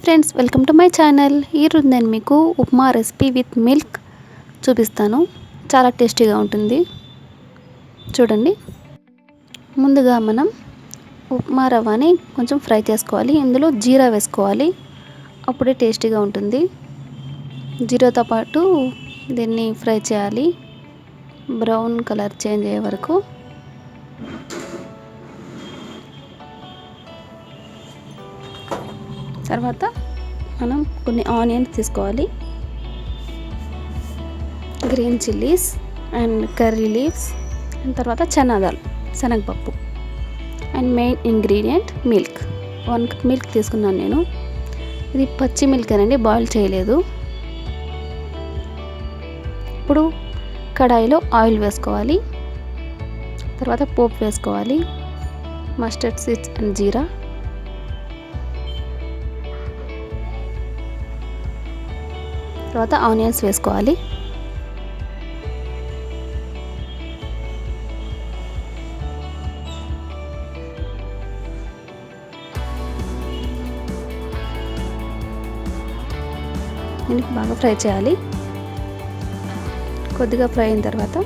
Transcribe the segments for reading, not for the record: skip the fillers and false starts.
Friends, welcome to my channel. ఈరోజు నేను మీకు ఉప్మా రెసిపీ విత్ మిల్క్ చూపిస్తాను. చాలా టేస్టీగా ఉంటుంది. చూడండి. ముందుగా మనం ఉప్మా రవ్వని కొంచెం ఫ్రై చేసుకోవాలి. ఇందులో జీరా వేసుకోవాలి, అప్పుడే టేస్టీగా ఉంటుంది. జీరాతో పాటు దీన్ని ఫ్రై చేయాలి, బ్రౌన్ కలర్ చేంజ్ అయ్యే వరకు. తర్వాత మనం కొన్ని ఆనియన్స్ తీసుకోవాలి, green chillies and curry leaves, and తర్వాత శనగపప్పు and main ingredient milk. 1 cup milk తీసుకున్నాను నేను. ఇది పచ్చి మిల్క్ అనండి, బాయిల్ చేయలేదు. ఇప్పుడు కడాయిలో ఆయిల్ వేసుకోవాలి, తర్వాత పోపు వేసుకోవాలి, మస్టర్డ్ సీడ్స్ అండ్ జీరా, తర్వాత ఆనియన్స్ వేసుకోవాలి. దీన్ని బాగా ఫ్రై చేయాలి. కొద్దిగా ఫ్రై అయిన తర్వాత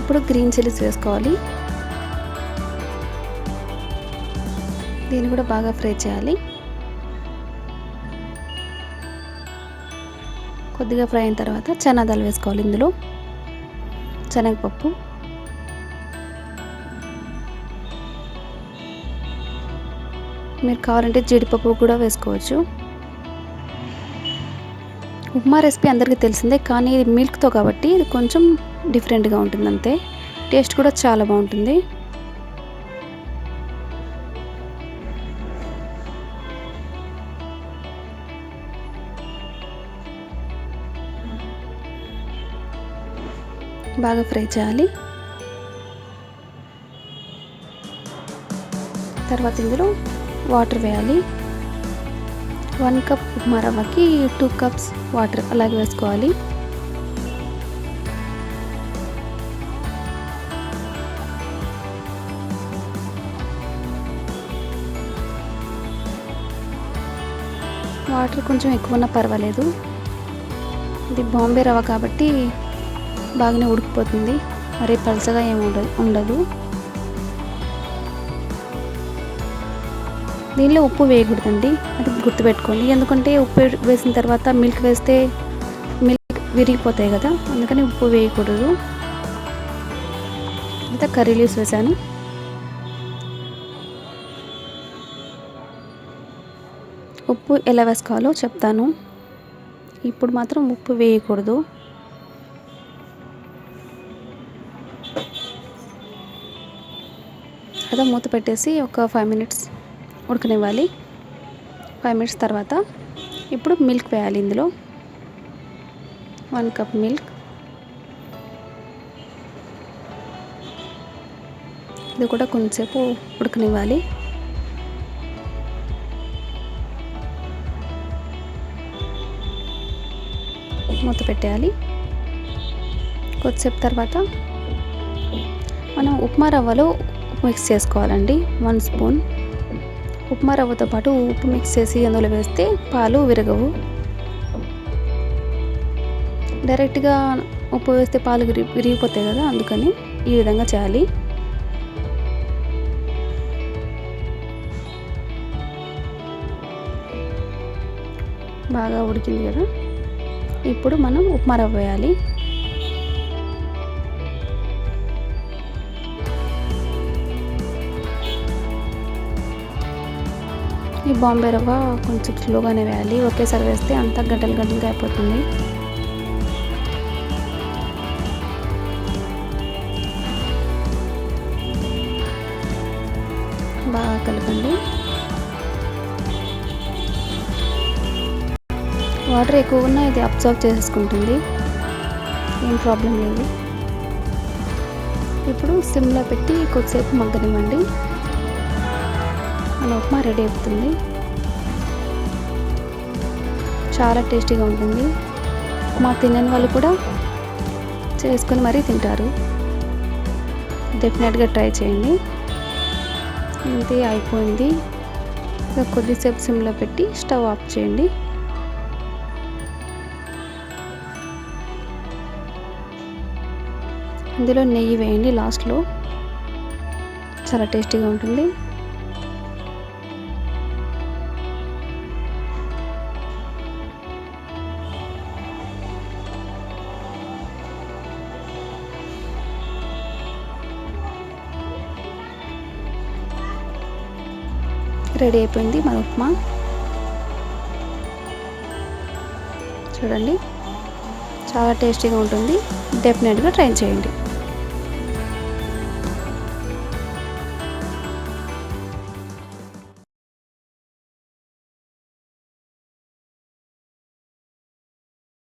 ఇప్పుడు గ్రీన్ చిల్లీస్ వేసుకోవాలి. దీన్ని కూడా బాగా ఫ్రై చేయాలి. కొద్దిగా ఫ్రై అయిన తర్వాత చనాదాలు వేసుకోవాలి. ఇందులో శనగపప్పు, మీరు కావాలంటే జీడిపప్పు కూడా వేసుకోవచ్చు. ఉప్మా రెసిపీ అందరికీ తెలిసిందే, కానీ ఇది మిల్క్తో కాబట్టి ఇది కొంచెం డిఫరెంట్గా ఉంటుంది అంతే. టేస్ట్ కూడా చాలా బాగుంటుంది. బాగా ఫ్రై చేయాలి. తర్వాత ఇందులో వాటర్ వేయాలి. 1 కప్ ఉప్మా రవ్వకి 2 కప్స్ వాటర్ అలాగే వేసుకోవాలి. వాటర్ కొంచెం ఎక్కువ ఉన్నా పర్వాలేదు. ఇది బాంబే రవ్వ కాబట్టి బాగానే ఉడికిపోతుంది, మరీ పలచగా ఏమి ఉండదు. దీనిలో ఉప్పు వేయకూడదండి, అది గుర్తుపెట్టుకోండి. ఎందుకంటే ఉప్పు వేసిన తర్వాత మిల్క్ వేస్తే మిల్క్ విరిగిపోతాయి కదా, అందుకని ఉప్పు వేయకూడదు. అంతా కర్రీ లీవ్స్ వేసాను. ఉప్పు ఎలా వేసుకోవాలో చెప్తాను. ఇప్పుడు మాత్రం ఉప్పు వేయకూడదు. అదే మూత పెట్టేసి ఒక 5 మినిట్స్ ఉడకనివ్వాలి. 5 మినిట్స్ తర్వాత ఇప్పుడు మిల్క్ వేయాలి. ఇందులో 1 కప్ మిల్క్. ఇది కూడా కొంచెంసేపు ఉడకనివ్వాలి. మూత పెట్టేయాలి. కొద్దిసేపు తర్వాత మనం ఉప్మా రవ్వలో ఉప్పు మిక్స్ చేసుకోవాలండి. 1 స్పూన్ ఉప్మా రవ్వతో పాటు ఉప్పు మిక్స్ చేసి అందులో వేస్తే పాలు విరగవు. డైరెక్ట్గా ఉప్పు వేస్తే పాలు విరిగిపోతాయి కదా, అందుకని ఈ విధంగా చేయాలి. బాగా ఉడికింది కదా, ఇప్పుడు మనం ఉప్మా రవ్వ వేయాలి. ఈ బాంబే రవ్వ కొంచెం స్లోగానే వేయాలి, ఒకేసారి వేస్తే అంతా గడ్డలు గడ్డలుగా అయిపోతుంది. బాగా కలపండి. వాటర్ ఎక్కువ ఉన్నా ఇది అబ్జర్వ్ చేసేసుకుంటుంది, ఏం ప్రాబ్లం లేదు. ఇప్పుడు సిమ్లో పెట్టి కొద్దిసేపు మగ్గనివ్వండి. మన ఉప్మా రెడీ అవుతుంది. చాలా టేస్టీగా ఉంటుంది. ఉప్మా తినని వాళ్ళు కూడా చేసుకొని మరీ తింటారు. డెఫినెట్గా ట్రై చేయండి. ఇంతే, అయిపోయింది. ఇక కొద్దిసేపు సిమ్లో పెట్టి స్టవ్ ఆఫ్ చేయండి. ఇందులో నెయ్యి వేయండి లాస్ట్లో, చాలా టేస్టీగా ఉంటుంది. రెడీ అయిపోయింది మన ఉప్మా. చూడండి, చాలా టేస్టీగా ఉంటుంది. డెఫినెట్గా ట్రై చేయండి.